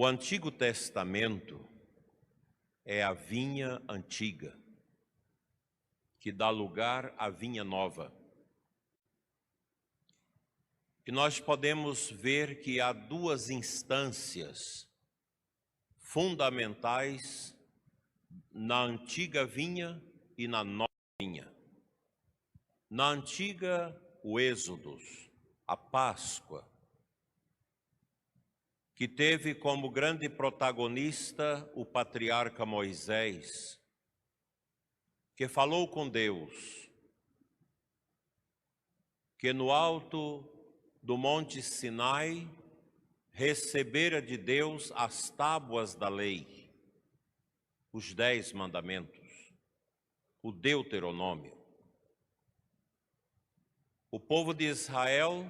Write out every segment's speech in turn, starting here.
O Antigo Testamento é a vinha antiga, que dá lugar à vinha nova. E nós podemos ver que há duas instâncias fundamentais na antiga vinha e na nova vinha. Na antiga, o Êxodo, a Páscoa, que teve como grande protagonista o patriarca Moisés, que falou com Deus, que no alto do Monte Sinai recebera de Deus as tábuas da lei, os 10 mandamentos, o Deuteronômio. O povo de Israel,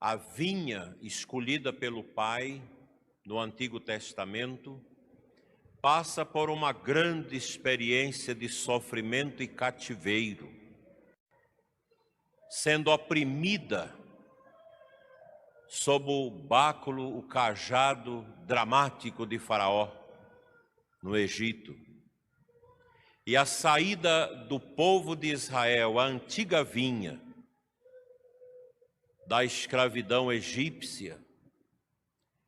a vinha escolhida pelo Pai no Antigo Testamento, passa por uma grande experiência de sofrimento e cativeiro, sendo oprimida sob o báculo, o cajado dramático de Faraó no Egito. E a saída do povo de Israel, a antiga vinha, da escravidão egípcia,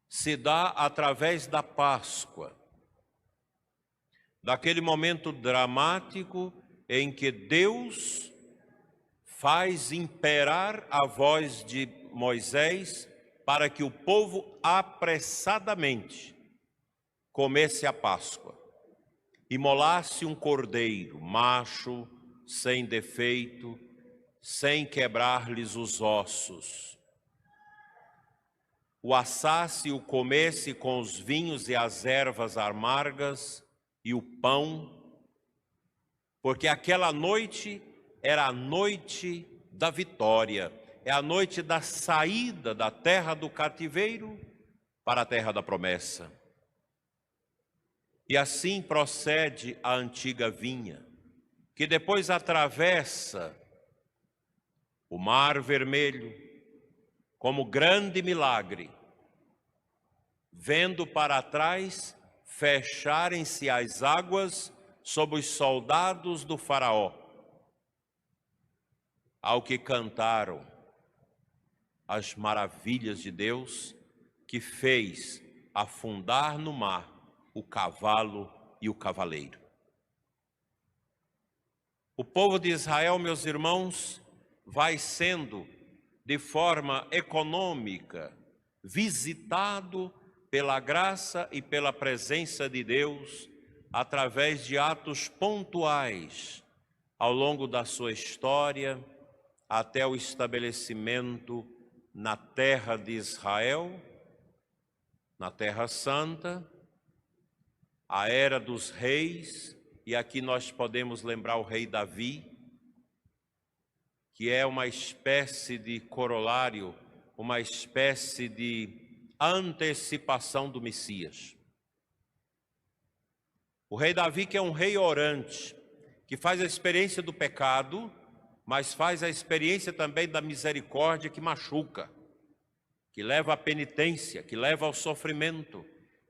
se dá através da Páscoa, daquele momento dramático em que Deus faz imperar a voz de Moisés para que o povo apressadamente comesse a Páscoa, imolasse um cordeiro, macho, sem defeito, sem quebrar-lhes os ossos. O assasse e o comesse com os vinhos e as ervas amargas e o pão, porque aquela noite era a noite da vitória, é a noite da saída da terra do cativeiro para a terra da promessa. E assim procede a antiga vinha, que depois atravessa o Mar Vermelho como grande milagre, vendo para trás fecharem-se as águas sobre os soldados do Faraó, ao que cantaram as maravilhas de Deus, que fez afundar no mar o cavalo e o cavaleiro. O povo de Israel, meus irmãos, vai sendo de forma econômica visitado pela graça e pela presença de Deus através de atos pontuais ao longo da sua história até o estabelecimento na terra de Israel, na Terra Santa, a era dos reis, e aqui nós podemos lembrar o rei Davi, que é uma espécie de corolário, uma espécie de antecipação do Messias. O rei Davi, que é um rei orante, que faz a experiência do pecado, mas faz a experiência também da misericórdia que machuca, que leva à penitência, que leva ao sofrimento,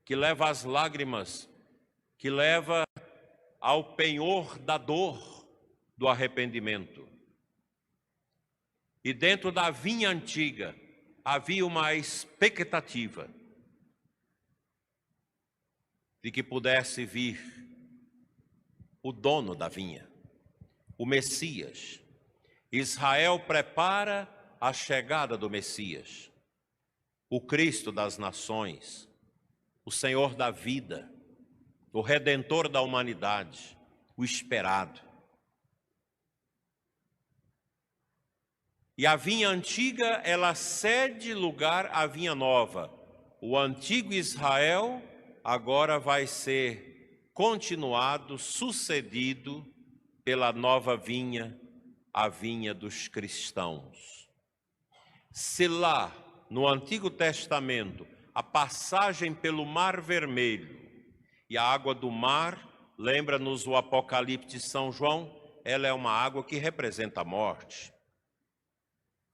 que leva às lágrimas, que leva ao penhor da dor do arrependimento. E dentro da vinha antiga havia uma expectativa de que pudesse vir o dono da vinha, o Messias. Israel prepara a chegada do Messias, o Cristo das nações, o Senhor da vida, o Redentor da humanidade, o esperado. E a vinha antiga, ela cede lugar à vinha nova. O antigo Israel agora vai ser continuado, sucedido pela nova vinha, a vinha dos cristãos. Se lá, no Antigo Testamento, a passagem pelo Mar Vermelho e a água do mar, lembra-nos o Apocalipse de São João, ela é uma água que representa a morte.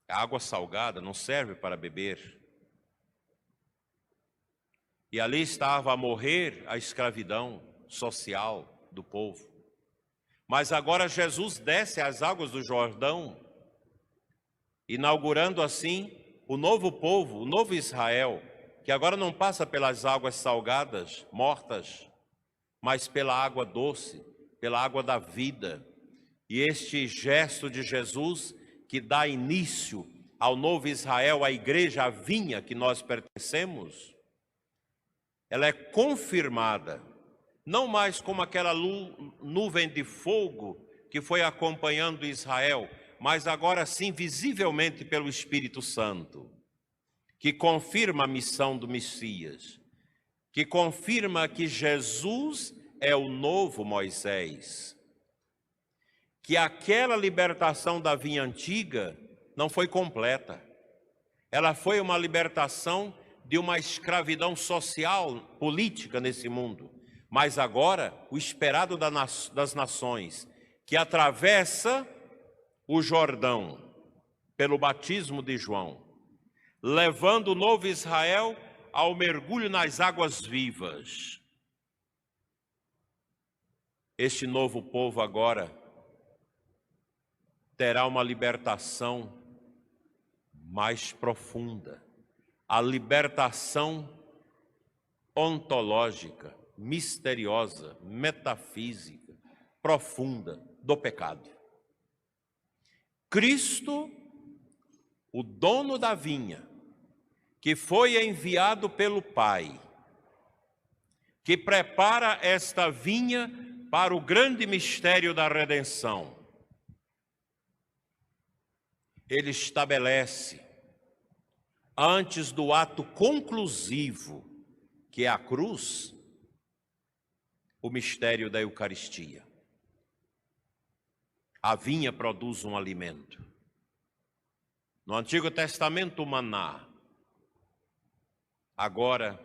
A água salgada não serve para beber. E ali estava a morrer a escravidão social do povo. Mas agora Jesus desce às águas do Jordão, inaugurando assim o novo povo, o novo Israel, que agora não passa pelas águas salgadas, mortas, mas pela água doce, pela água da vida. E este gesto de Jesus que dá início ao novo Israel, a igreja, a vinha que nós pertencemos, ela é confirmada, não mais como aquela nuvem de fogo que foi acompanhando Israel, mas agora sim visivelmente pelo Espírito Santo, que confirma a missão do Messias, que confirma que Jesus é o novo Moisés, que aquela libertação da vinha antiga não foi completa. Ela foi uma libertação de uma escravidão social, política nesse mundo. Mas agora, o esperado das nações, que atravessa o Jordão pelo batismo de João, levando o novo Israel ao mergulho nas águas vivas. Este novo povo agora terá uma libertação mais profunda, a libertação ontológica, misteriosa, metafísica, profunda do pecado. Cristo, o dono da vinha, que foi enviado pelo Pai, que prepara esta vinha para o grande mistério da redenção. Ele estabelece, antes do ato conclusivo, que é a cruz, o mistério da Eucaristia. A vinha produz um alimento. No Antigo Testamento, o maná. Agora,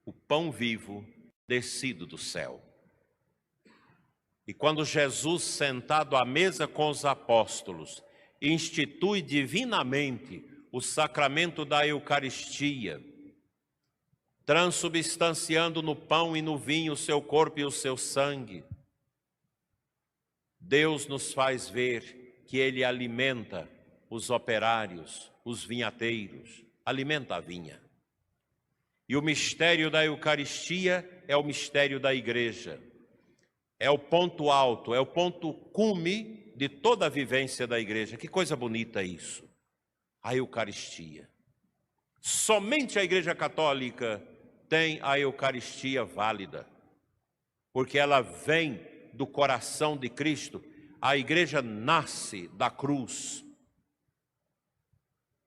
o pão vivo descido do céu. E quando Jesus, sentado à mesa com os apóstolos, institui divinamente o sacramento da Eucaristia, transubstanciando no pão e no vinho o seu corpo e o seu sangue, Deus nos faz ver que Ele alimenta os operários, os vinhateiros, alimenta a vinha. E o mistério da Eucaristia é o mistério da igreja. É o ponto alto, é o ponto cume de toda a vivência da igreja. Que coisa bonita isso, a Eucaristia. Somente a Igreja Católica tem a Eucaristia válida, porque ela vem do coração de Cristo. A igreja nasce da cruz.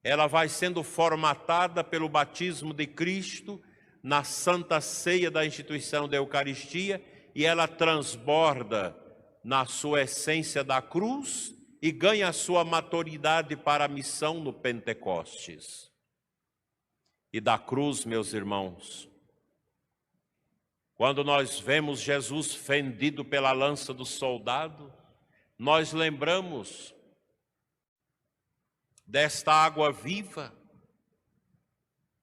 Ela vai sendo formatada pelo batismo de Cristo na Santa Ceia da instituição da Eucaristia, e ela transborda na sua essência da cruz e ganha a sua maturidade para a missão no Pentecostes. E da cruz, meus irmãos, quando nós vemos Jesus fendido pela lança do soldado, nós lembramos desta água viva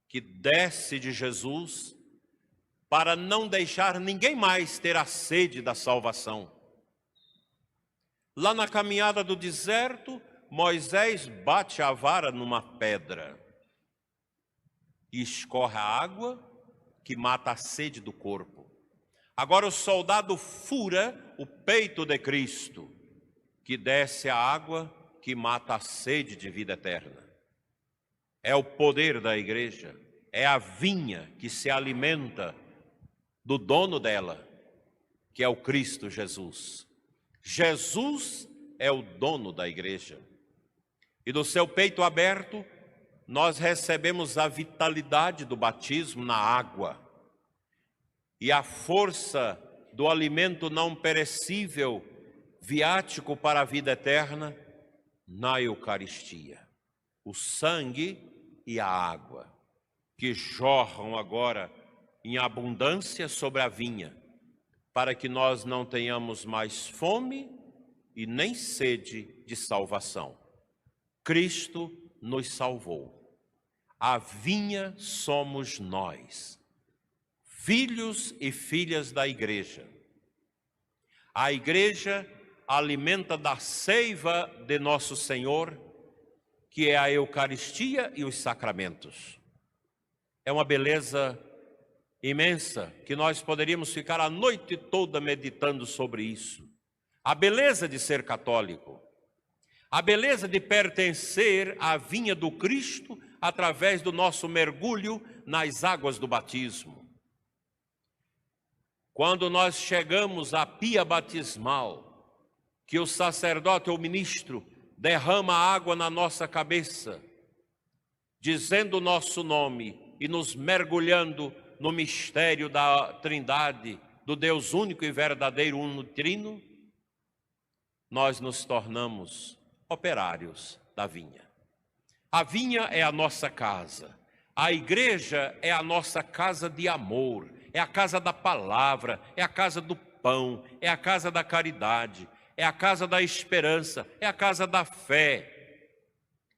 que desce de Jesus para não deixar ninguém mais ter a sede da salvação. Lá na caminhada do deserto, Moisés bate a vara numa pedra e escorre a água que mata a sede do corpo. Agora o soldado fura o peito de Cristo, que desce a água que mata a sede de vida eterna. É o poder da igreja, é a vinha que se alimenta do dono dela, que é o Cristo Jesus. Jesus é o dono da igreja. E do seu peito aberto, nós recebemos a vitalidade do batismo na água e a força do alimento não perecível, viático para a vida eterna, na Eucaristia. O sangue e a água, que jorram agora em abundância sobre a vinha, para que nós não tenhamos mais fome e nem sede de salvação. Cristo nos salvou. A vinha somos nós. filhos e filhas da igreja. A igreja alimenta da seiva de nosso Senhor, que é a Eucaristia e os sacramentos. É uma beleza imensa que nós poderíamos ficar a noite toda meditando sobre isso. A beleza de ser católico, a beleza de pertencer à vinha do Cristo através do nosso mergulho nas águas do batismo. Quando nós chegamos à pia batismal, que o sacerdote ou ministro derrama água na nossa cabeça, dizendo o nosso nome e nos mergulhando no mistério da Trindade, do Deus único e verdadeiro uno trino, nós nos tornamos operários da vinha. A vinha é a nossa casa, a igreja é a nossa casa de amor, é a casa da palavra, é a casa do pão, é a casa da caridade, é a casa da esperança, é a casa da fé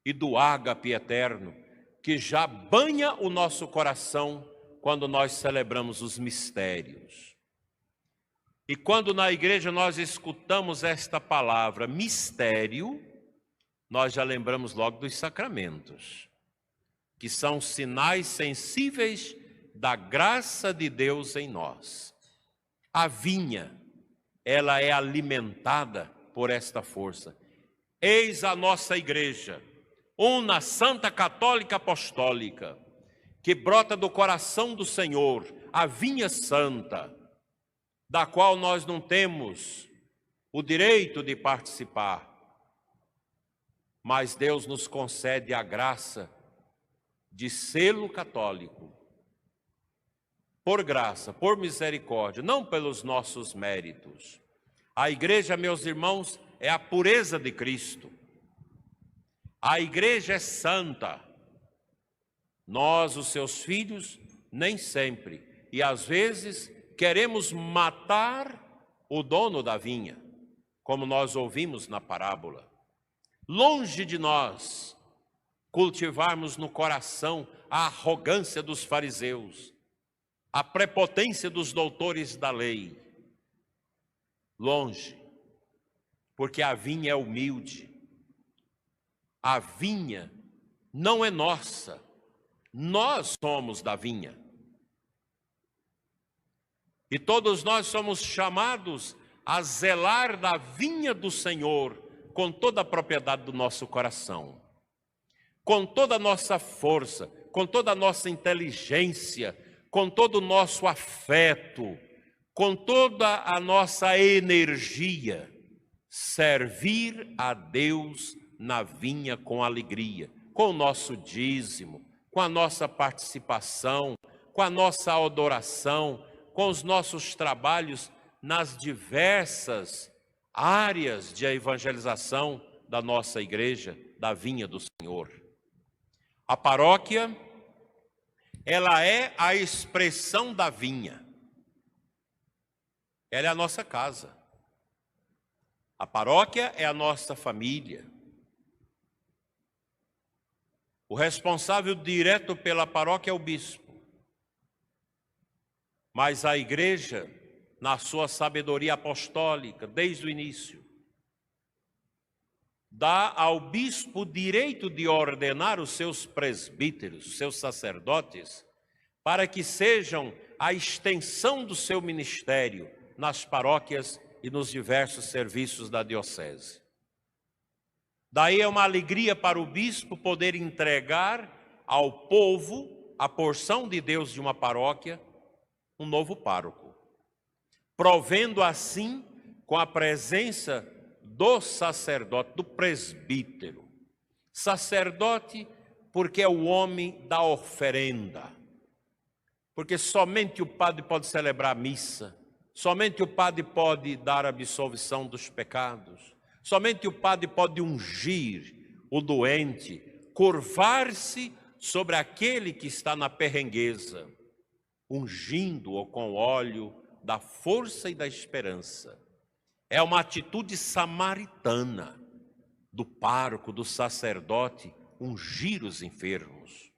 e do ágape eterno, que já banha o nosso coração quando nós celebramos os mistérios. E quando na igreja nós escutamos esta palavra, mistério, nós já lembramos logo dos sacramentos, que são sinais sensíveis da graça de Deus em nós. A vinha, ela é alimentada por esta força. Eis a nossa igreja, una santa católica apostólica, que brota do coração do Senhor, a vinha santa, da qual nós não temos o direito de participar, mas Deus nos concede a graça de selo católico, por graça, por misericórdia, não pelos nossos méritos. A igreja, meus irmãos, é a pureza de Cristo. A igreja é santa. Nós, os seus filhos, nem sempre. E às vezes queremos matar o dono da vinha, como nós ouvimos na parábola. Longe de nós cultivarmos no coração a arrogância dos fariseus, a prepotência dos doutores da lei. Longe, porque a vinha é humilde. A vinha não é nossa, nós somos da vinha. E todos nós somos chamados a zelar da vinha do Senhor com toda a propriedade do nosso coração, com toda a nossa força, com toda a nossa inteligência, com todo o nosso afeto, com toda a nossa energia, servir a Deus na vinha com alegria, com o nosso dízimo, com a nossa participação, com a nossa adoração, com os nossos trabalhos nas diversas áreas de evangelização da nossa igreja, da vinha do Senhor. A paróquia, ela é a expressão da vinha. Ela é a nossa casa. A paróquia é a nossa família. O responsável direto pela paróquia é o bispo. Mas a igreja, na sua sabedoria apostólica, desde o início, dá ao bispo o direito de ordenar os seus presbíteros, os seus sacerdotes, para que sejam a extensão do seu ministério nas paróquias e nos diversos serviços da diocese. Daí é uma alegria para o bispo poder entregar ao povo a porção de Deus de uma paróquia, um novo pároco, provendo assim com a presença do sacerdote, do presbítero. Sacerdote porque é o homem da oferenda, porque somente o padre pode celebrar a missa, somente o padre pode dar absolvição dos pecados, somente o padre pode ungir o doente, curvar-se sobre aquele que está na perrengueza, ungindo-o com óleo da força e da esperança. É uma atitude samaritana do pároco, do sacerdote, ungir os enfermos.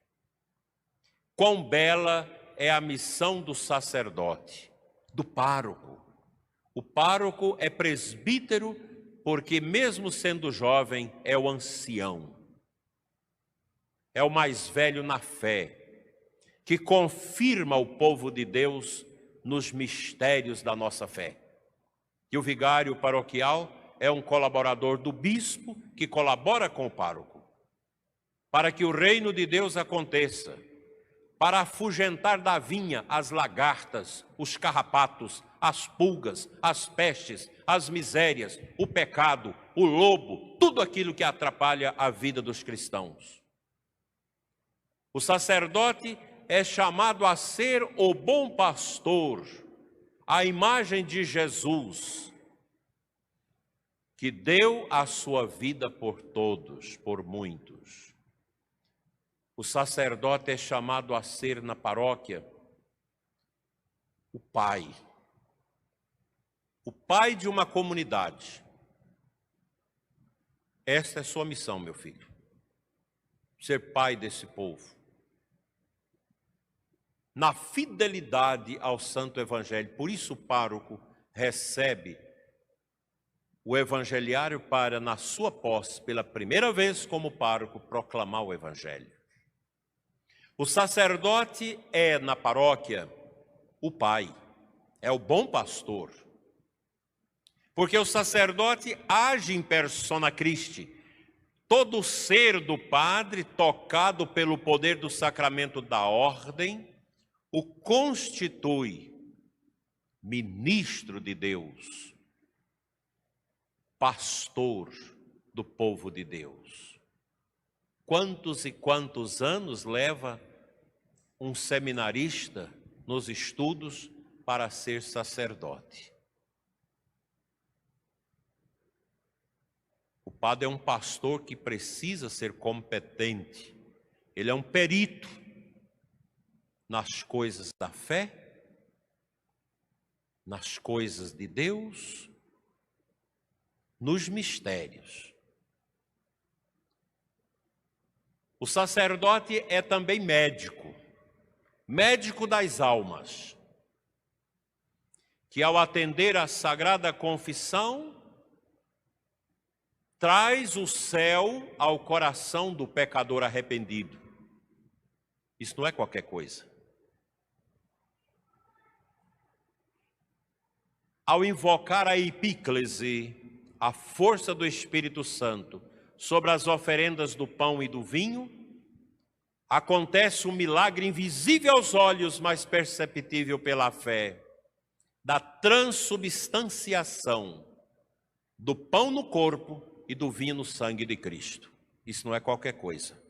Quão bela é a missão do sacerdote, do pároco. O pároco é presbítero porque, mesmo sendo jovem, é o ancião. É o mais velho na fé, que confirma o povo de Deus nos mistérios da nossa fé. E o vigário paroquial é um colaborador do bispo que colabora com o pároco, para que o reino de Deus aconteça, para afugentar da vinha as lagartas, os carrapatos, as pulgas, as pestes, as misérias, o pecado, o lobo, tudo aquilo que atrapalha a vida dos cristãos. O sacerdote é chamado a ser o bom pastor, a imagem de Jesus, que deu a sua vida por todos, por muitos. O sacerdote é chamado a ser na paróquia o pai de uma comunidade. Esta é sua missão, meu filho, ser pai desse povo. Na fidelidade ao Santo Evangelho. Por isso o pároco recebe o evangeliário para, na sua posse, pela primeira vez como pároco, proclamar o Evangelho. O sacerdote é, na paróquia, o pai, é o bom pastor. Porque o sacerdote age em persona Christi. Todo o ser do padre, tocado pelo poder do sacramento da ordem, o constitui ministro de Deus, pastor do povo de Deus. Quantos e quantos anos leva um seminarista nos estudos para ser sacerdote? O padre é um pastor que precisa ser competente. Ele é um perito nas coisas da fé, nas coisas de Deus, nos mistérios. O sacerdote é também médico, médico das almas, que ao atender à Sagrada Confissão, traz o céu ao coração do pecador arrependido. Isso não é qualquer coisa. Ao invocar a epíclese, a força do Espírito Santo, sobre as oferendas do pão e do vinho, acontece um milagre invisível aos olhos, mas perceptível pela fé, da transubstanciação do pão no corpo e do vinho no sangue de Cristo. Isso não é qualquer coisa.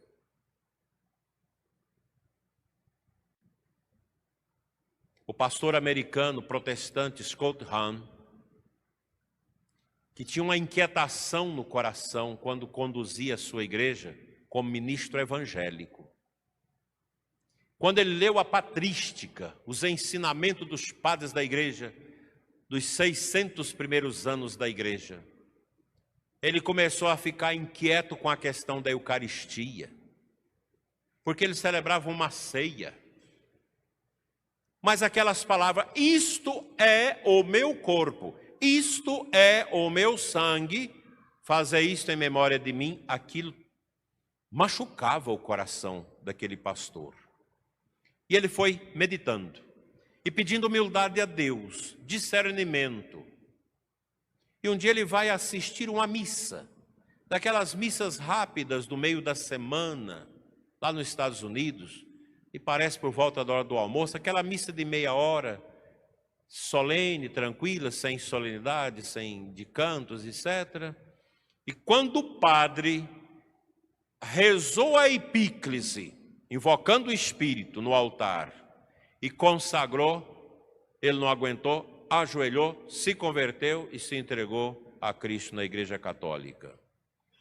O pastor americano protestante Scott Hahn, que tinha uma inquietação no coração quando conduzia a sua igreja como ministro evangélico. Quando ele leu a patrística, os ensinamentos dos padres da igreja, dos 600 primeiros anos da igreja, ele começou a ficar inquieto com a questão da Eucaristia, porque eles celebravam uma ceia. Mas aquelas palavras, isto é o meu corpo, isto é o meu sangue, fazer isto em memória de mim, aquilo machucava o coração daquele pastor. E ele foi meditando e pedindo humildade a Deus, discernimento. E um dia ele vai assistir uma missa, daquelas missas rápidas do meio da semana, lá nos Estados Unidos, e parece por volta da hora do almoço, aquela missa de meia hora, solene, tranquila, sem solenidade, sem de cantos, etc. E quando o padre rezou a epíclese, invocando o Espírito no altar, e consagrou, ele não aguentou, ajoelhou, se converteu e se entregou a Cristo na Igreja Católica.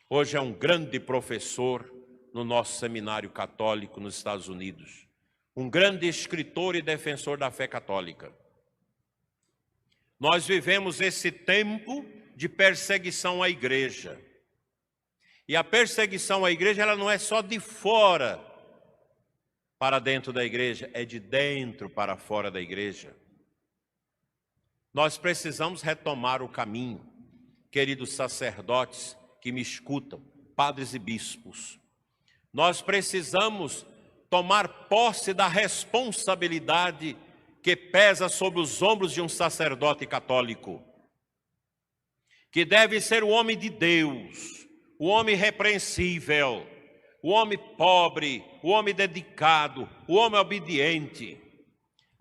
Hoje é um grande professor no nosso seminário católico nos Estados Unidos, um grande escritor e defensor da fé católica. Nós vivemos esse tempo de perseguição à igreja. E a perseguição à igreja, ela não é só de fora para dentro da igreja, é de dentro para fora da igreja. Nós precisamos retomar o caminho, queridos sacerdotes que me escutam, padres e bispos. Nós precisamos tomar posse da responsabilidade que pesa sobre os ombros de um sacerdote católico, que deve ser o homem de Deus, o homem irrepreensível, o homem pobre, o homem dedicado, o homem obediente.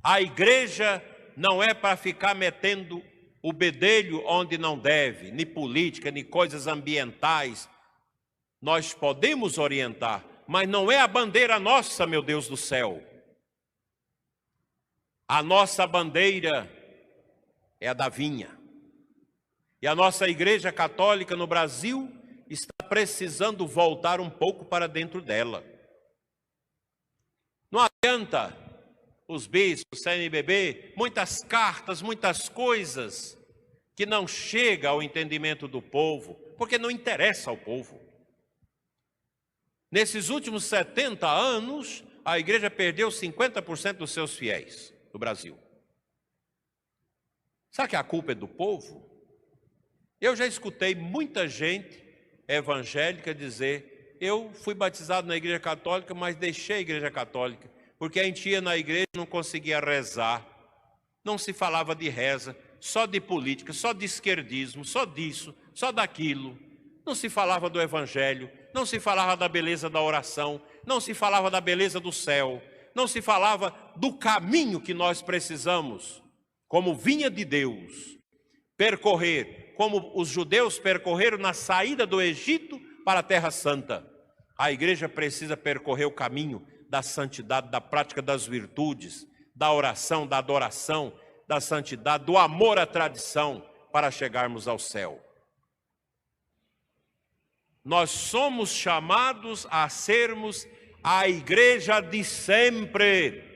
A igreja não é para ficar metendo o bedelho onde não deve, nem política, nem coisas ambientais. Nós podemos orientar, mas não é a bandeira nossa, meu Deus do céu. A nossa bandeira é a da vinha. E a nossa Igreja Católica no Brasil está precisando voltar um pouco para dentro dela. Não adianta os bispos, CNBB, muitas cartas, muitas coisas que não chegam ao entendimento do povo, porque não interessa ao povo. Nesses últimos 70 anos, a igreja perdeu 50% dos seus fiéis no Brasil. Será que a culpa é do povo? Eu já escutei muita gente evangélica dizer: eu fui batizado na igreja católica, mas deixei a igreja católica, porque a gente ia na igreja e não conseguia rezar, não se falava de reza, só de política, só de esquerdismo, só disso, só daquilo. Não se falava do evangelho, não se falava da beleza da oração, não se falava da beleza do céu, não se falava do caminho que nós precisamos, como vinha de Deus, percorrer, como os judeus percorreram na saída do Egito para a Terra Santa. A igreja precisa percorrer o caminho da santidade, da prática das virtudes, da oração, da adoração, da santidade, do amor à tradição, para chegarmos ao céu. Nós somos chamados a sermos a igreja de sempre.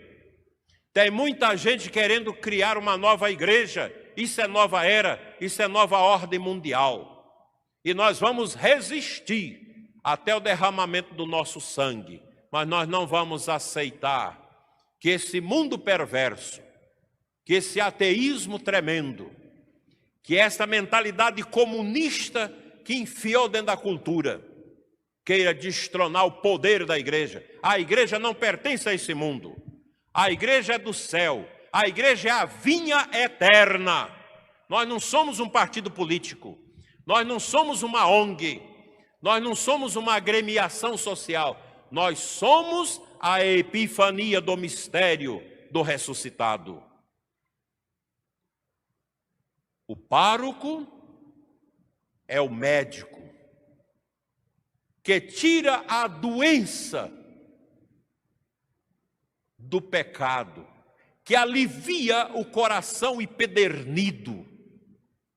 Tem muita gente querendo criar uma nova igreja. Isso é nova era, isso é nova ordem mundial. E nós vamos resistir até o derramamento do nosso sangue. Mas nós não vamos aceitar que esse mundo perverso, que esse ateísmo tremendo, que essa mentalidade comunista que enfiou dentro da cultura, queira destronar o poder da igreja. A igreja não pertence a esse mundo. A igreja é do céu. A igreja é a vinha eterna. Nós não somos um partido político. Nós não somos uma ONG. Nós não somos uma agremiação social. Nós somos a epifania do mistério do ressuscitado. O pároco é o médico que tira a doença do pecado, que alivia o coração empedernido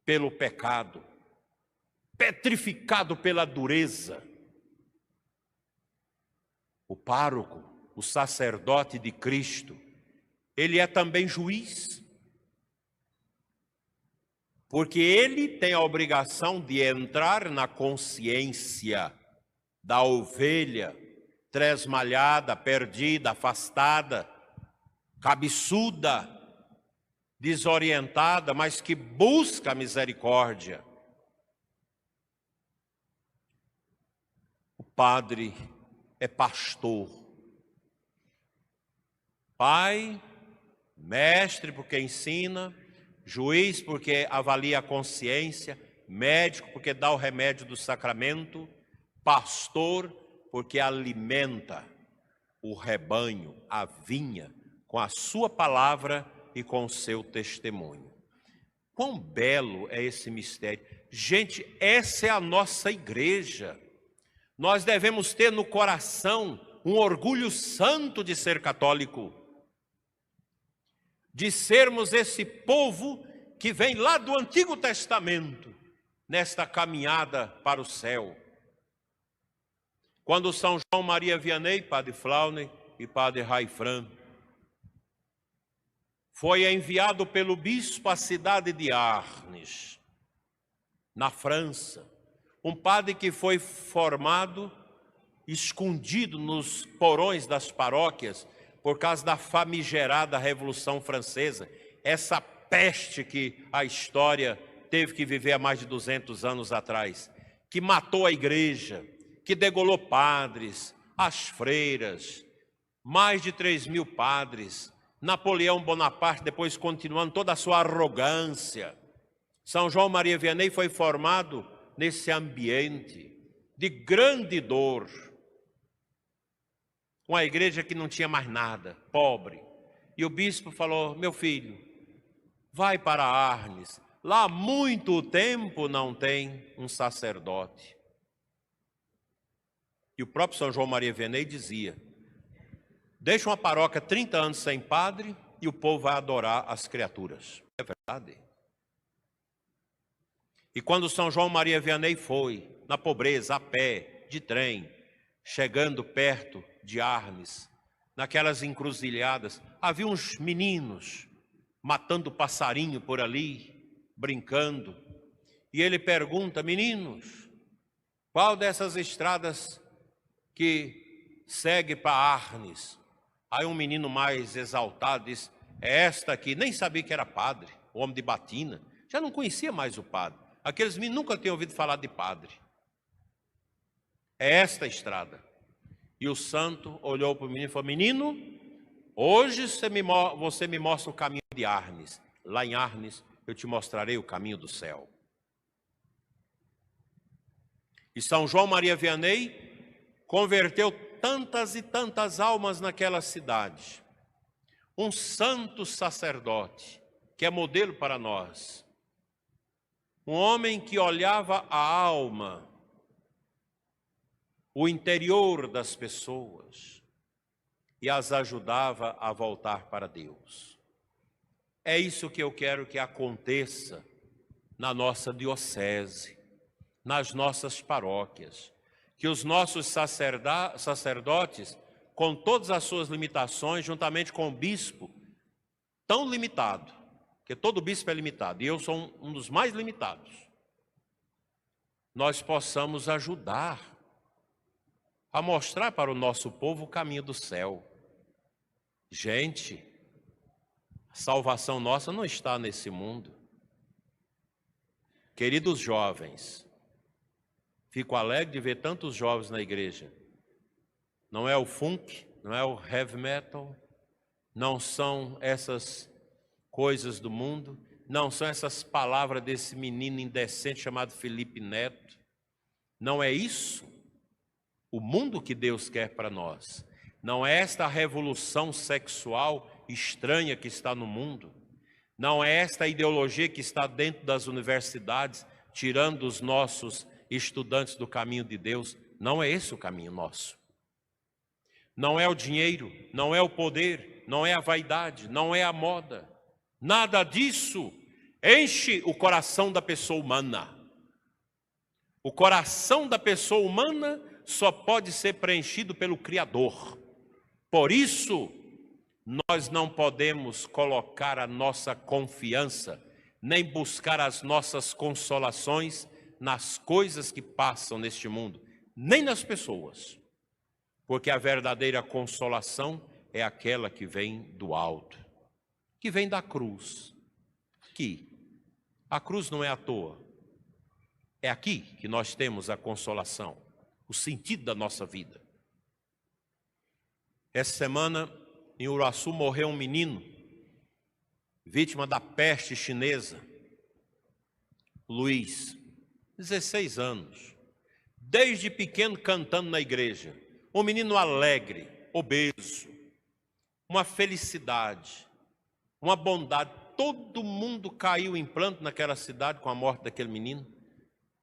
pelo pecado, petrificado pela dureza. O pároco, o sacerdote de Cristo, ele é também juiz, porque ele tem a obrigação de entrar na consciência da ovelha tresmalhada, perdida, afastada, cabeçuda, desorientada, mas que busca a misericórdia. O padre é pastor, pai, mestre porque ensina, juiz porque avalia a consciência, médico porque dá o remédio do sacramento, pastor porque alimenta o rebanho, a vinha, com a sua palavra e com o seu testemunho. Quão belo é esse mistério. Gente, essa é a nossa igreja. Nós devemos ter no coração um orgulho santo de ser católico, de sermos esse povo que vem lá do Antigo Testamento, nesta caminhada para o céu. Quando São João Maria Vianney, Padre Flauner e Padre Raifran, foi enviado pelo bispo à cidade de Arnes, na França, um padre que foi formado, escondido nos porões das paróquias, por causa da famigerada Revolução Francesa, essa peste que a história teve que viver há mais de 200 anos atrás, que matou a igreja, que degolou padres, as freiras, mais de 3.000 padres, Napoleão Bonaparte depois continuando toda a sua arrogância. São João Maria Vianney foi formado nesse ambiente de grande dor. Uma igreja que não tinha mais nada, pobre. E o bispo falou: meu filho, vai para Arnes. Lá há muito tempo não tem um sacerdote. E o próprio São João Maria Vianney dizia: deixa uma paróquia 30 anos sem padre e o povo vai adorar as criaturas. É verdade. E quando São João Maria Vianney foi, na pobreza, a pé, de trem, chegando perto de Arnes, naquelas encruzilhadas, havia uns meninos matando passarinho por ali, brincando. E ele pergunta: meninos, qual dessas estradas que segue para Arnes? Aí um menino mais exaltado diz: é esta aqui. Nem sabia que era padre, o homem de batina. Já não conhecia mais o padre. Aqueles meninos nunca tinham ouvido falar de padre. É esta a estrada. E o santo olhou para o menino e falou: menino, hoje você me mostra o caminho de Arnes. Lá em Arnes eu te mostrarei o caminho do céu. E São João Maria Vianney converteu tantas e tantas almas naquela cidade. Um santo sacerdote, que é modelo para nós. Um homem que olhava a alma, o interior das pessoas e as ajudava a voltar para Deus. É isso que eu quero que aconteça na nossa diocese, nas nossas paróquias. Que os nossos sacerdotes, com todas as suas limitações, juntamente com o bispo, tão limitado, porque todo bispo é limitado, e eu sou um dos mais limitados, nós possamos ajudar a mostrar para o nosso povo o caminho do céu. Gente, a salvação nossa não está nesse mundo. Queridos jovens, fico alegre de ver tantos jovens na igreja. Não é o funk, não é o heavy metal, não são essas coisas do mundo, não são essas palavras desse menino indecente chamado Felipe Neto. Não é isso o mundo que Deus quer para nós. Não é esta revolução sexual estranha que está no mundo. Não é esta ideologia que está dentro das universidades, tirando os nossos estudantes do caminho de Deus. Não é esse o caminho nosso. Não é o dinheiro, não é o poder, não é a vaidade, não é a moda. Nada disso enche o coração da pessoa humana. O coração da pessoa humana só pode ser preenchido pelo Criador. Por isso, nós não podemos colocar a nossa confiança, nem buscar as nossas consolações nas coisas que passam neste mundo, nem nas pessoas. Porque a verdadeira consolação é aquela que vem do alto, que vem da cruz. Que a cruz não é à toa. É aqui que nós temos a consolação, o sentido da nossa vida. Essa semana, em Uruaçu, morreu um menino, vítima da peste chinesa, Luiz, 16 anos, desde pequeno cantando na igreja, um menino alegre, obeso, uma felicidade, uma bondade. Todo mundo caiu em pranto naquela cidade com a morte daquele menino.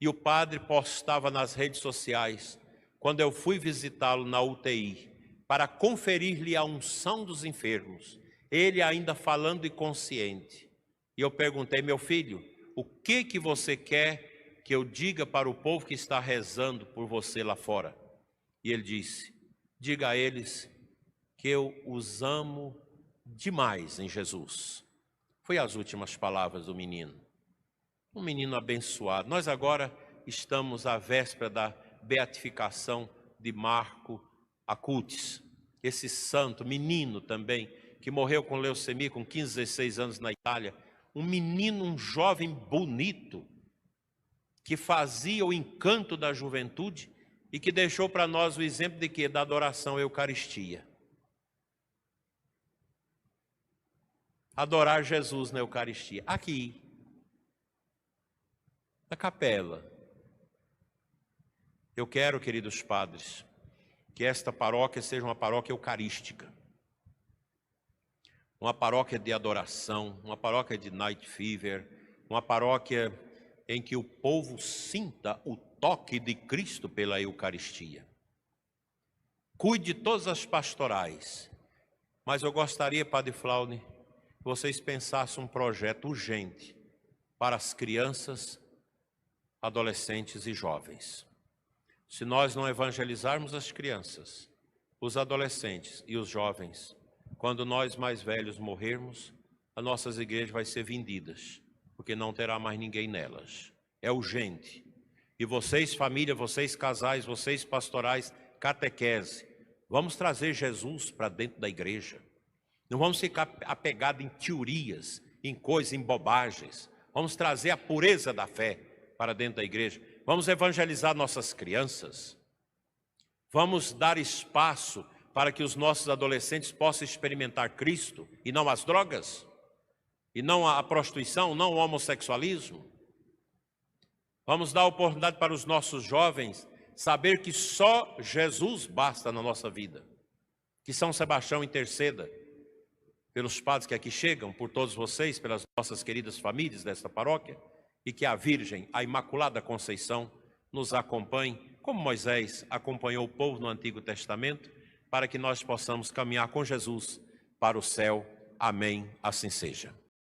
E o padre postava nas redes sociais, quando eu fui visitá-lo na UTI, para conferir-lhe a unção dos enfermos, ele ainda falando inconsciente. E eu perguntei: meu filho, o que você quer que eu diga para o povo que está rezando por você lá fora? E ele disse: diga a eles que eu os amo demais em Jesus. Foi as últimas palavras do menino. Um menino abençoado. Nós agora estamos à véspera da beatificação de Marco Acutis. esse santo, menino também, que morreu com leucemia com 15, 16 anos na Itália. Um menino, um jovem bonito, que fazia o encanto da juventude e que deixou para nós o exemplo de quê? Da adoração à Eucaristia. Adorar Jesus na Eucaristia. Aqui, na capela. Eu quero, queridos padres, que esta paróquia seja uma paróquia eucarística. Uma paróquia de adoração, uma paróquia de night fever, uma paróquia em que o povo sinta o toque de Cristo pela Eucaristia. Cuide de todas as pastorais, mas eu gostaria, Padre Flaune, que vocês pensassem um projeto urgente para as crianças, adolescentes e jovens. Se nós não evangelizarmos as crianças, os adolescentes e os jovens, quando nós mais velhos morrermos, as nossas igrejas vão ser vendidas, porque não terá mais ninguém nelas. É urgente. E vocês, família, vocês casais, vocês pastorais, catequese, vamos trazer Jesus para dentro da igreja. Não vamos ficar apegados em teorias, em coisas, em bobagens. Vamos trazer a pureza da fé para dentro da igreja. Vamos evangelizar nossas crianças. Vamos dar espaço para que os nossos adolescentes possam experimentar Cristo e não as drogas, e não a prostituição, não o homossexualismo. Vamos dar oportunidade para os nossos jovens saber que só Jesus basta na nossa vida. Que São Sebastião interceda pelos padres que aqui chegam, por todos vocês, pelas nossas queridas famílias desta paróquia, e que a Virgem, a Imaculada Conceição, nos acompanhe, como Moisés acompanhou o povo no Antigo Testamento, para que nós possamos caminhar com Jesus para o céu. Amém. Assim seja.